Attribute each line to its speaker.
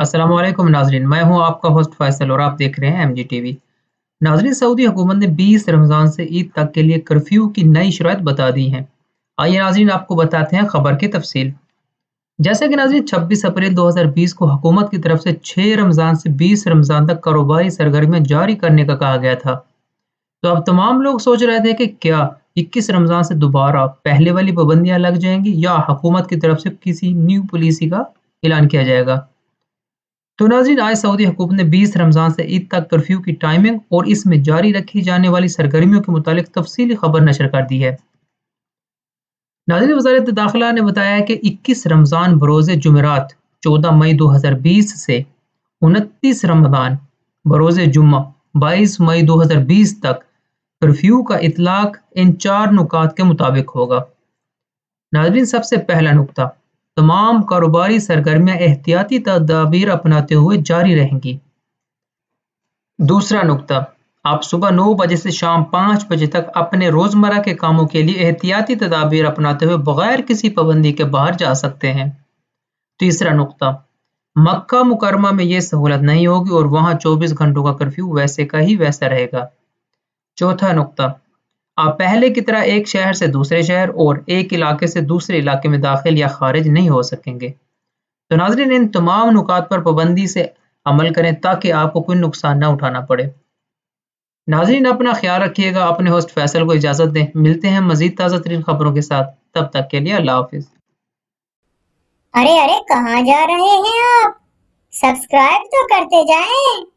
Speaker 1: अस्सलाम वालेकुम नाजरीन, मैं हूं आपका होस्ट फैसल और आप देख रहे हैं एमजी टीवी। नाजरीन, सऊदी हुकूमत ने 20 रमज़ान से ईद तक के लिए कर्फ्यू की नई शराइत बता दी हैं। आइए नाजरीन, आपको बताते हैं खबर की तफसील। जैसा कि नाजरीन 26 अप्रैल 2020 को हुकूमत की तरफ से 6 रमज़ान से 20 रमज़ान तक कारोबारी सरगर्मियां जारी करने का कहा गया था। तो अब तमाम लोग सोच रहे थे कि क्या 21 रमज़ान से दोबारा पहले वाली पाबंदियां लग जाएंगी या हुकूमत की तरफ से किसी न्यू पॉलिसी का ऐलान किया जाएगा। तो नाज़रीन, आज सऊदी हुकूमत ने 20 रमज़ान से ईद तक कर्फ्यू की टाइमिंग और इसमें जारी रखी जाने वाली सरगर्मियों के मुतालिक तफसीली खबर नशर कर दी है। नाज़रीन, वज़ारत दाखिला ने बताया है कि 21 रमज़ान बरोज़ जुमेरात 14 मई 2020 से 29 रमज़ान बरोज़ जुम्मा 22 मई 2020 तक कर्फ्यू का इतलाक इन 4 नुकात के मुताबिक होगा। नाज़रीन, सबसे पहला नुक्ता, तमाम कारोबारी सरगर्मियां एहतियाती तदाबीर अपनाते हुए जारी रहेंगी। दूसरा नुक्ता, आप सुबह 9 बजे से शाम 5 बजे तक अपने रोज़मर्रा के कामों के लिए एहतियाती तदाबीर अपनाते हुए बगैर किसी पाबंदी के बाहर जा सकते हैं। तीसरा नुक्ता, मक्का मुकरमा में ये सहूलत नहीं होगी और वहाँ 24 घंटों का कर्फ्यू वैसे का ही वैसा रहेगा। चौथा नुक्ता, आप पहले की तरह एक शहर से दूसरे शहर और एक इलाके से दूसरे इलाके में दाखिल या खारिज नहीं हो सकेंगे। तो नाज़रीन, इन तमाम नुकात पर पाबंदी से अमल करें ताकि आपको कोई नुकसान ना उठाना पड़े। नाज़रीन, अपना ख्याल रखिएगा। अपने होस्ट फैसल को इजाज़त दें। मिलते हैं मज़ीद ताज़ा तरीन खबरों के साथ। तब तक के लिए अल्लाह हाफ़िज़।
Speaker 2: अरे अरे, कहाँ जा रहे हैं आप? सब्सक्राइब तो करते जाएं।